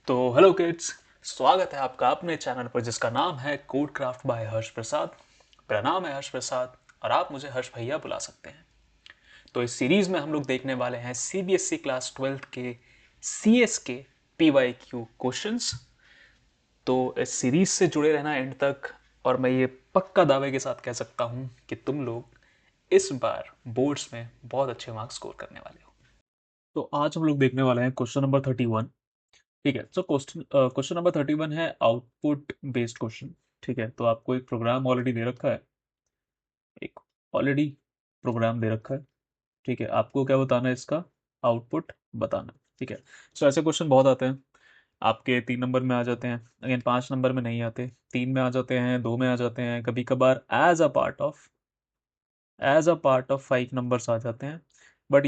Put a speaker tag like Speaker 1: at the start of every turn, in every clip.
Speaker 1: तो hello kids, स्वागत है आपका अपने चैनल पर जिसका नाम है कोड क्राफ्ट बाय हर्ष प्रसाद। मेरा नाम है हर्ष प्रसाद और आप मुझे हर्ष भैया बुला सकते हैं। तो इस सीरीज में हम लोग देखने वाले हैं सीबीएसई क्लास 12 के सीएस के पीवाईक्यू क्वेश्चंस। तो इस सीरीज से जुड़े रहना एंड तक, और मैं ये पक्का दावे के साथ कह सकता हूँ कि तुम लोग इस बार बोर्ड्स में बहुत अच्छे मार्क्स स्कोर करने वाले हो। तो आज हम लोग देखने वाले हैं क्वेश्चन नंबर 31। ठीक है, सो क्वेश्चन नंबर 31 है आउटपुट बेस्ड क्वेश्चन। ठीक है, तो आपको एक प्रोग्राम ऑलरेडी दे रखा है, एक ऑलरेडी प्रोग्राम दे रखा है। ठीक है, आपको क्या बताना है, इसका आउटपुट बताना है। ठीक है, सो ऐसे क्वेश्चन बहुत आते हैं, आपके 3 नंबर में आ जाते हैं, अगेन 5 नंबर में नहीं आते, 3 में आ जाते हैं, 2 में आ जाते हैं, कभी कभार as a part of 5 numbers आ जाते हैं। बट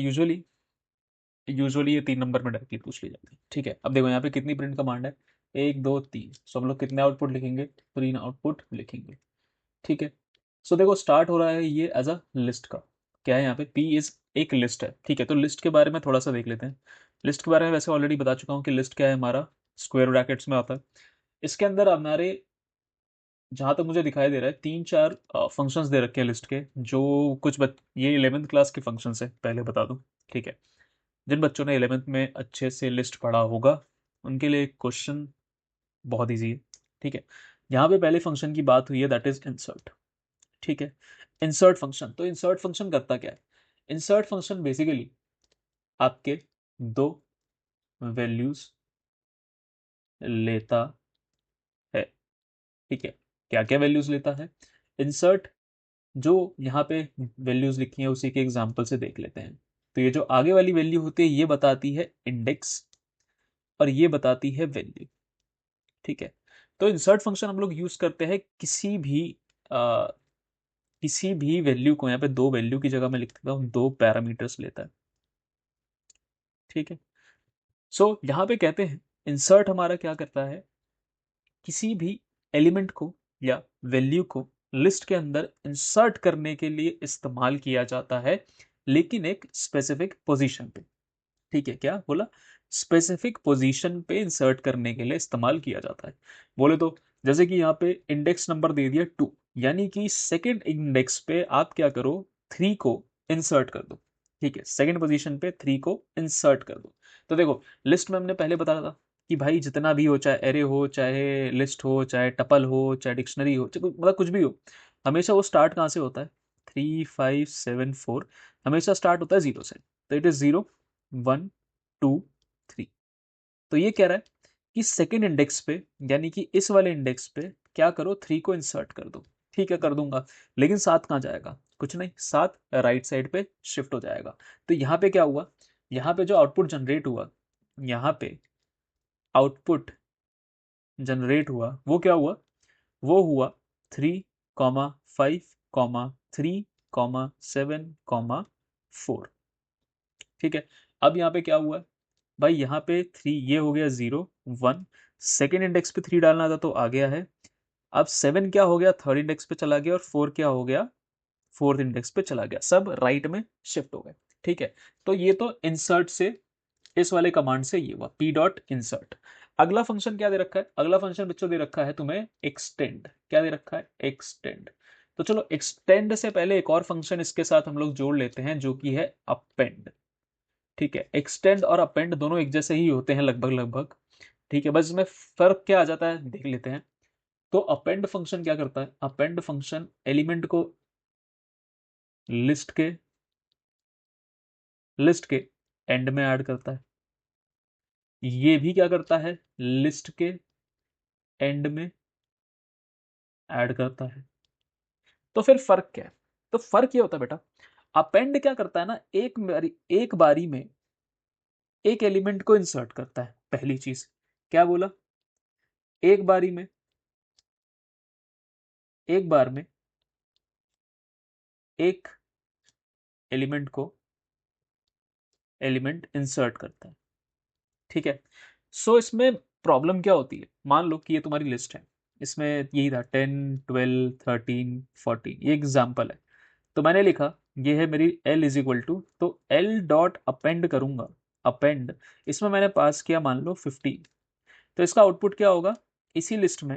Speaker 1: यूजुअली ये 3 नंबर में डायरेक्टली पूछ ली जाती है। ठीक है, अब देखो यहाँ पे कितनी प्रिंट कमांड है, 1 2 3। सो हम लोग कितने आउटपुट लिखेंगे, 3 आउटपुट लिखेंगे। ठीक है, सो देखो स्टार्ट हो रहा है ये एज अ लिस्ट का। क्या है यहाँ पे, पी इज एक लिस्ट है। ठीक है, तो लिस्ट के बारे में थोड़ा सा देख लेते हैं। लिस्ट के बारे में वैसे ऑलरेडी बता चुका हूँ कि लिस्ट क्या है, हमारा स्क्वायर ब्रैकेट्स में आता है। इसके अंदर हमारे, जहाँ तक मुझे दिखाई दे रहा है, 3 4 फंक्शंस दे रखे हैं लिस्ट के, जो ये 11th क्लास के फंक्शंस है, पहले बता दूं। ठीक है, जिन बच्चों ने 11th में अच्छे से लिस्ट पढ़ा होगा उनके लिए क्वेश्चन बहुत ईजी है। ठीक है, यहाँ पे पहले फंक्शन की बात हुई है, दैट इज इंसर्ट। ठीक है, इंसर्ट फंक्शन, तो इंसर्ट फंक्शन करता क्या है। इंसर्ट फंक्शन बेसिकली आपके दो वैल्यूज लेता है। ठीक है, क्या क्या वैल्यूज लेता है इंसर्ट, जो यहाँ पे वैल्यूज लिखी हैं उसी के एग्जांपल से देख लेते हैं। तो ये जो आगे वाली वैल्यू होती है ये बताती है इंडेक्स, और ये बताती है वैल्यू। ठीक है, तो इंसर्ट फंक्शन हम लोग यूज करते हैं आ, किसी भी वैल्यू को, यहाँ पे दो वैल्यू की जगह मैं लिख देता हूँ, दो पैरामीटर्स लेता है। ठीक है, सो यहाँ पे कहते हैं इंसर्ट हमारा क्या करता है, किसी भी एलिमेंट को या वैल्यू को लिस्ट के अंदर इंसर्ट करने के लिए इस्तेमाल किया जाता है, लेकिन एक स्पेसिफिक पोजीशन पे। ठीक है, क्या बोला, स्पेसिफिक पोजीशन पे इंसर्ट करने के लिए इस्तेमाल किया जाता है। बोले तो जैसे कि यहाँ पे इंडेक्स नंबर दे दिया 2, यानी कि सेकंड इंडेक्स पे आप क्या करो, 3 को इंसर्ट कर दो। ठीक है, सेकंड पोजीशन पे 3 को इंसर्ट कर दो। तो देखो लिस्ट में हमने पहले बताया था कि भाई जितना भी हो, चाहे एरे हो, चाहे लिस्ट हो, चाहे टपल हो, चाहे डिक्शनरी हो, चाहे मतलब कुछ भी हो, हमेशा वो स्टार्ट कहाँ से होता है, 3 5 7 4, हमेशा स्टार्ट होता है 0 से। तो इट इज 0 1 2 3। तो ये कह रहा है कि सेकेंड इंडेक्स पे, यानी कि इस वाले इंडेक्स पे क्या करो, 3 को इंसर्ट कर दो। ठीक है, कर दूंगा, लेकिन 7 कहाँ जाएगा, कुछ नहीं, 7 राइट साइड पे शिफ्ट हो जाएगा। तो यहाँ पे क्या हुआ, यहाँ पे जो आउटपुट जनरेट हुआ, यहाँ पे आउटपुट जनरेट हुआ वो क्या हुआ, वो हुआ 3 5 3 7 4। ठीक है, अब यहाँ पे क्या हुआ भाई, यहाँ पे 3, ये हो गया 0 1, सेकेंड इंडेक्स पे 3 डालना था तो आ गया है। अब 7 क्या हो गया, थर्ड इंडेक्स पे चला गया, और 4 क्या हो गया, फोर्थ इंडेक्स पे चला गया, सब राइट में शिफ्ट हो गए। ठीक है, तो ये तो इंसर्ट से, इस वाले कमांड से ये हुआ पी डॉट इंसर्ट। अगला फंक्शन क्या दे रखा है, अगला फंक्शन बच्चों दे रखा है तुम्हें एक्सटेंड। क्या दे रखा है, एक्सटेंड। तो चलो एक्सटेंड से पहले एक और फंक्शन इसके साथ हम लोग जोड़ लेते हैं, जो कि है अपेंड। ठीक है, एक्सटेंड और अपेंड दोनों एक जैसे ही होते हैं लगभग लगभग। ठीक है, बस इसमें फर्क क्या आ जाता है देख लेते हैं। तो अपेंड फंक्शन क्या करता है, अपेंड फंक्शन एलिमेंट को लिस्ट के एंड में ऐड करता है। ये भी क्या करता है, लिस्ट के एंड में ऐड करता है। तो फिर फर्क क्या है, तो फर्क ये होता है बेटा, अपेंड क्या करता है ना, एक बारी में एक एलिमेंट को इंसर्ट करता है। पहली चीज क्या बोला, एक बारी में, एक बार में एक एलिमेंट इंसर्ट करता है। ठीक है, सो इसमें प्रॉब्लम क्या होती है, मान लो कि ये तुम्हारी लिस्ट है, इसमें यही था 10 12 13 14, ये एग्जाम्पल है। तो मैंने लिखा ये है मेरी L इज इक्वल टू, तो L डॉट अपेंड करूंगा, अपेंड, इसमें मैंने पास किया मान लो 15। तो इसका आउटपुट क्या होगा, इसी लिस्ट में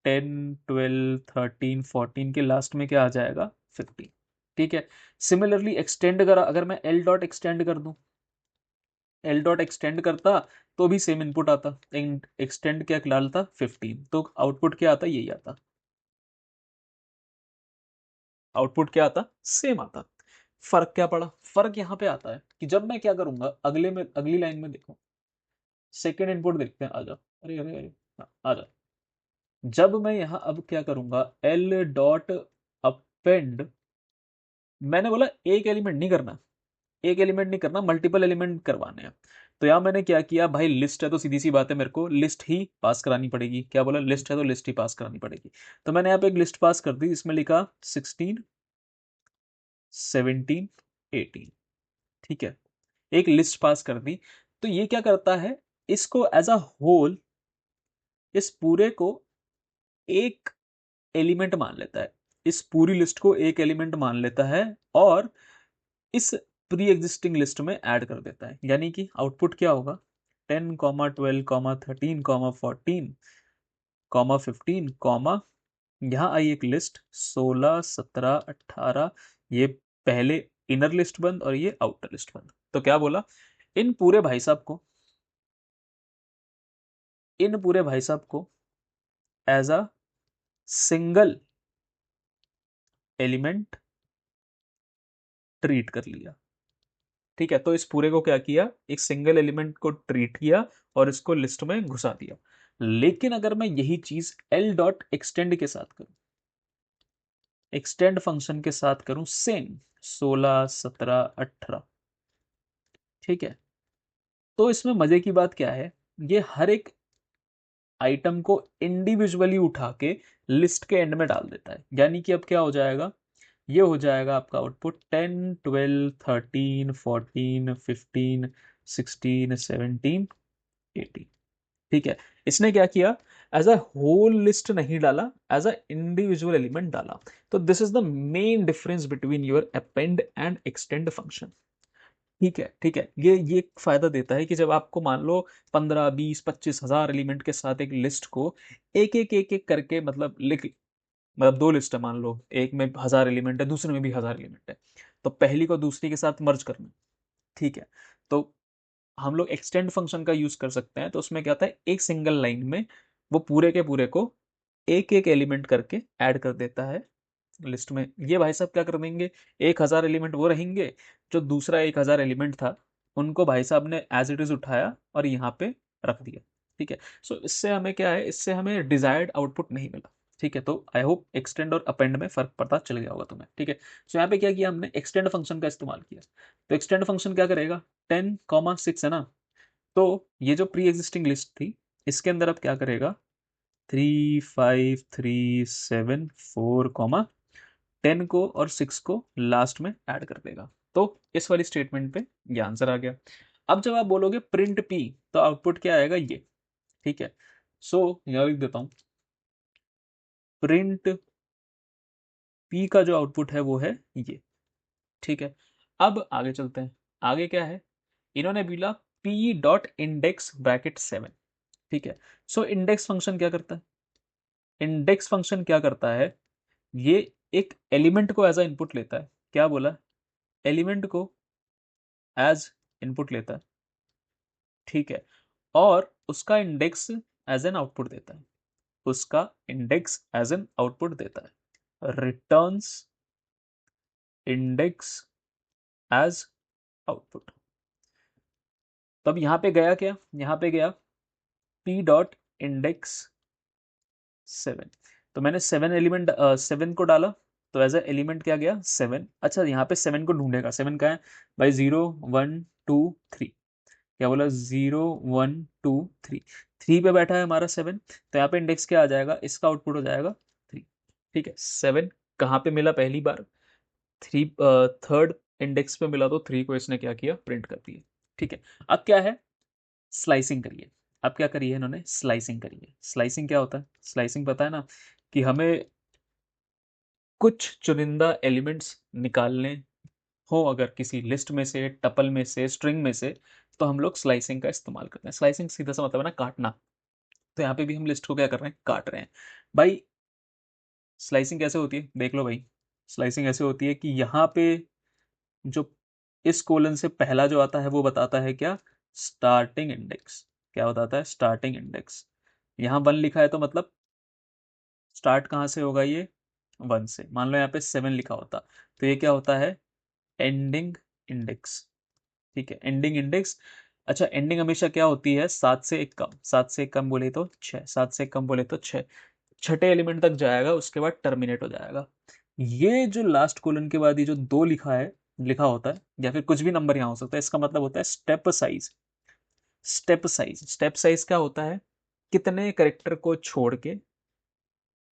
Speaker 1: 10, 12, 13, 14 के लास्ट में क्या आ जाएगा, 15। ठीक है। सिमिलरली एक्सटेंड करा, अगर मैं एल डॉट एक्सटेंड कर दूं, एल डॉट एक्सटेंड करता तो भी सेम इनपुट आता, एक्सटेंड क्या डालता, 15, तो आउटपुट क्या आता, यही आता, आउटपुट क्या आता, सेम आता। फर्क क्या पड़ा, फर्क यहाँ पे आता है कि जब मैं क्या करूंगा, अगले में, अगली लाइन में देखो, सेकेंड इनपुट देखते हैं, आ जाओ, अरे अरे अरे, हाँ, आ जाओ। जब मैं यहाँ अब क्या करूंगा, एल डॉट अपेंड, मैंने बोला एक एलिमेंट नहीं करना, एक एलिमेंट नहीं करना, मल्टीपल एलिमेंट करवाने हैं। तो यहाँ मैंने क्या किया भाई, लिस्ट है तो सीधी सी बात है, मेरे को लिस्ट ही पास करानी पड़ेगी, क्या बोला, लिस्ट है तो लिस्ट ही पास करानी पड़ेगी। तो मैंने यहाँ पे एक लिस्ट पास कर दी, इसमें लिखा 16, 17, 18। ठीक है, एक लिस्ट पास कर दी। तो ये क्या करता है, इसको एज अ होल, इस पूरे को एक एलिमेंट मान लेता है, इस पूरी लिस्ट को एक एलिमेंट मान लेता है, और इस प्री एग्जिस्टिंग लिस्ट में ऐड कर देता है। यानी कि आउटपुट क्या होगा, 10, 12, 13, 14, 15, यहाँ आई एक लिस्ट 16, 17, 18, ये पहले इनर लिस्ट बंद और ये आउटर लिस्ट बंद। तो क्या बोला, इन पूरे भाई साहब को, इन पूरे भाई साहब को as a single element treat कर लिया। ठीक है, तो इस पूरे को क्या किया, एक सिंगल एलिमेंट को ट्रीट किया और इसको लिस्ट में घुसा दिया। लेकिन अगर मैं यही चीज एल डॉट एक्सटेंड के साथ करूं, एक्सटेंड फंक्शन के साथ करूं, सेम 16, 17, 18, ठीक है, तो इसमें मजे की बात क्या है, ये हर एक आइटम को इंडिविजुअली उठा के लिस्ट के एंड में डाल देता है। यानी कि अब क्या हो जाएगा, ये हो जाएगा आपका आउटपुट 10, 12, 13, 14, 15, 16, 17, 18। ठीक है, इसने क्या किया, एज अ होल लिस्ट नहीं डाला, एज अ इंडिविजुअल एलिमेंट डाला। तो this is the main difference between your append and extend function. ठीक है, ठीक है, ये एक फायदा देता है कि जब आपको मान लो 15, 20, 25 हजार एलिमेंट के साथ एक लिस्ट को एक एक करके, मतलब लिख, मतलब दो लिस्ट है मान लो, एक में 1000 एलिमेंट है, दूसरे में भी 1000 एलिमेंट है, तो पहली को दूसरी के साथ मर्ज करना। ठीक है, तो हम लोग एक्सटेंड फंक्शन का यूज कर सकते हैं। तो उसमें क्या होता है, एक सिंगल लाइन में वो पूरे के पूरे को एक एक एलिमेंट करके ऐड कर देता है लिस्ट में। ये भाई साहब क्या कर देंगे, 1000 एलिमेंट वो रहेंगे, जो दूसरा 1000 एलिमेंट था उनको भाई साहब ने एज इट इज उठाया और यहाँ पे रख दिया। ठीक है, सो इससे हमें क्या है, इससे हमें डिजायर्ड आउटपुट नहीं मिला। ठीक है, तो आई होप एक्सटेंड और अपेंड में फर्क पता चल गया होगा तुम्हें। ठीक है, सो यहाँ पे क्या किया हमने, एक्सटेंड फंक्शन का इस्तेमाल किया। तो एक्सटेंड फंक्शन क्या करेगा, 10, 6 है ना, तो ये जो प्री एग्जिस्टिंग लिस्ट थी, इसके अंदर अब क्या करेगा, 3, 5, 3, 7, 4, 10 को और 6 को लास्ट में ऐड कर देगा। तो इस वाली स्टेटमेंट पे ये आंसर आ गया। अब जब आप बोलोगे प्रिंट पी, तो आउटपुट क्या आएगा, ये। ठीक है, सो यहाँ लिख देता हूं, प्रिंट पी का जो आउटपुट है वो है ये। ठीक है, अब आगे चलते हैं। आगे क्या है, इन्होंने बोला पी डॉट इंडेक्स ब्रैकेट 7। ठीक है, सो इंडेक्स फंक्शन क्या करता है, इंडेक्स फंक्शन क्या करता है, ये एक एलिमेंट को एज अ इनपुट लेता है। क्या बोला, एलिमेंट को एज इनपुट लेता है। ठीक है, और उसका इंडेक्स एज एन आउटपुट देता है, उसका इंडेक्स एज एन आउटपुट देता है, रिटर्न्स इंडेक्स एज आउटपुट। तब यहां पे गया क्या, यहां पे गया पी डॉट इंडेक्स 7। तो मैंने 7 एलिमेंट, 7 को डाला, तो एज ए एलिमेंट क्या गया, 7। अच्छा, यहाँ पे 7 को ढूंढेगा, 7 का है भाई, 0, 1, 2, 3। क्या बोला, 0, 1, 2, 3, 3 पे बैठा है हमारा 7, तो यहाँ पे इंडेक्स क्या आ जाएगा, इसका आउटपुट हो जाएगा 3। ठीक है, 7 कहाँ पे मिला पहली बार, 3 थर्ड इंडेक्स पे मिला, तो 3 को इसने क्या किया, प्रिंट कर दिया। ठीक है, अब क्या है, स्लाइसिंग करिए। अब क्या करिए, इन्होंने स्लाइसिंग करिए। स्लाइसिंग क्या होता है, स्लाइसिंग पता है ना, कि हमें कुछ चुनिंदा एलिमेंट्स निकालने हो अगर किसी लिस्ट में से, टपल में से, स्ट्रिंग में से, तो हम लोग स्लाइसिंग का इस्तेमाल करते हैं। स्लाइसिंग सीधा सा मतलब है ना, काटना। तो यहाँ पे भी हम लिस्ट को क्या कर रहे हैं, काट रहे हैं भाई। स्लाइसिंग कैसे होती है देख लो भाई। स्लाइसिंग ऐसे होती है कि यहाँ पे जो इस कोलन से पहला जो आता है वो बताता है क्या, स्टार्टिंग इंडेक्स। क्या बताता है, स्टार्टिंग इंडेक्स। यहाँ 1 लिखा है तो मतलब स्टार्ट कहाँ से होगा, ये 1 से। मान लो यहाँ पे 7 लिखा होता तो ये क्या होता है, एंडिंग इंडेक्स। ठीक है, एंडिंग इंडेक्स। अच्छा, एंडिंग हमेशा क्या होती है, 7 से एक कम। 7 से एक कम बोले तो 6, 7 से एक कम बोले तो 6। छठे एलिमेंट तक जाएगा, उसके बाद टर्मिनेट हो जाएगा। ये जो लास्ट कोलन के बाद ये जो 2 लिखा है, लिखा होता है, या फिर कुछ भी नंबर यहाँ हो सकता है, इसका मतलब होता है step size. Step size, step size क्या होता है, कितने करेक्टर को छोड़ के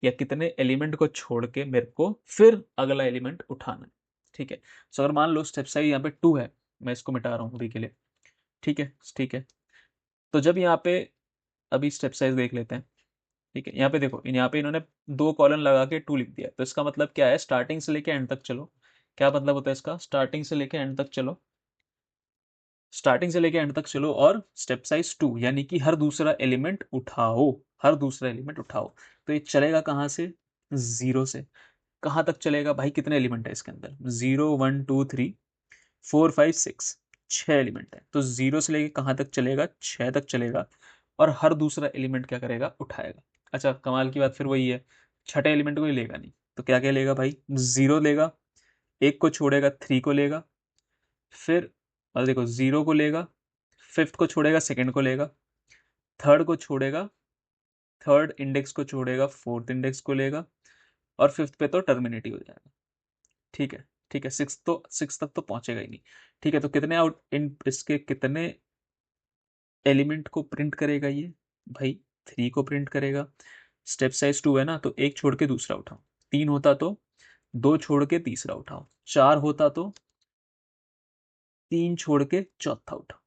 Speaker 1: या कितने एलिमेंट को छोड़ के मेरे को फिर अगला एलिमेंट उठाना है। ठीक है, सो अगर मान लो स्टेप साइज यहाँ पे 2 है, मैं इसको मिटा रहा हूँ अभी के लिए। ठीक है, ठीक है। तो जब यहाँ पे अभी स्टेप साइज देख लेते हैं। ठीक है, यहाँ पे देखो, यहाँ पे इन्होंने 2 कॉलन लगा के 2 लिख दिया, तो इसका मतलब क्या है, स्टार्टिंग से लेके एंड तक चलो। क्या मतलब होता है इसका, स्टार्टिंग से लेके एंड तक चलो। स्टार्टिंग से लेके एंड तक चलो और स्टेप साइज 2, यानी कि हर दूसरा एलिमेंट उठाओ। हर दूसरा एलिमेंट उठाओ। तो ये चलेगा कहाँ से, 0 से। कहाँ तक चलेगा भाई, कितने एलिमेंट है इसके अंदर, 0 1 2 3 4 5 6, 6 एलिमेंट है। तो 0 से लेके कहाँ तक चलेगा, 6 तक चलेगा। और हर दूसरा एलिमेंट क्या करेगा, उठाएगा। अच्छा, कमाल की बात फिर वही है, छठे एलिमेंट को ही लेगा नहीं, तो क्या क्या लेगा भाई, 0 लेगा, एक को छोड़ेगा, 3 को लेगा, फिर और देखो 0 को लेगा, फिफ्थ को छोड़ेगा, सेकंड को लेगा, थर्ड को छोड़ेगा, थर्ड इंडेक्स को छोड़ेगा, फोर्थ इंडेक्स को लेगा, और फिफ्थ पे तो टर्मिनेट ही हो जाएगा। ठीक है, ठीक है, सिक्स तक तो पहुंचेगा ही नहीं। ठीक है, तो कितने आउट इन इसके कितने एलिमेंट को प्रिंट करेगा ये भाई, 3 को प्रिंट करेगा। स्टेप साइज 2 है ना, तो एक छोड़ के दूसरा उठाओ। 3 होता तो 2 छोड़ के तीसरा उठाओ। 4 होता तो 3 छोड़ के चौथा उठाओ।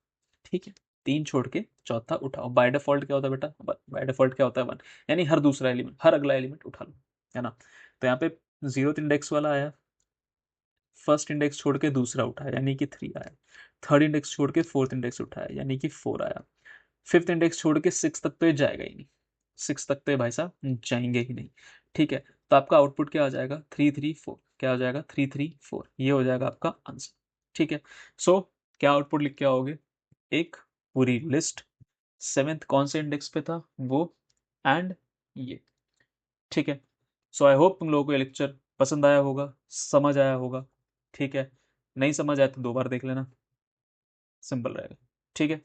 Speaker 1: ठीक है, 3 छोड़ के चौथा उठाओ। बाय डिफॉल्ट क्या होता है बेटा, बाय डिफॉल्ट क्या होता है, 1। यानी हर दूसरा एलिमेंट, हर अगला एलिमेंट उठा लो, है ना। तो यहाँ पे 0th इंडेक्स वाला आया, फर्स्ट इंडेक्स छोड़ के दूसरा उठाया, यानी कि 3 आया। थर्ड इंडेक्स छोड़ के फोर्थ इंडेक्स उठाया, यानी कि 4 आया। फिफ्थ इंडेक्स छोड़ के 6 तक तो ये जाएगा ही नहीं। 6 तक तो ये भाई साहब जाएंगे ही नहीं। ठीक है, तो आपका आउटपुट क्या आ जाएगा, 3 3 4। क्या हो जाएगा, 3 3 4, ये हो जाएगा आपका आंसर। ठीक है, सो क्या आउटपुट लिख के आओगे, एक पूरी लिस्ट, 7th कौन से इंडेक्स पे था वो, एंड ये। ठीक है, सो आई होप तुम लोगों को ये लेक्चर पसंद आया होगा, समझ आया होगा। ठीक है, नहीं समझ आया तो 2 बार देख लेना, सिंपल रहेगा। ठीक है।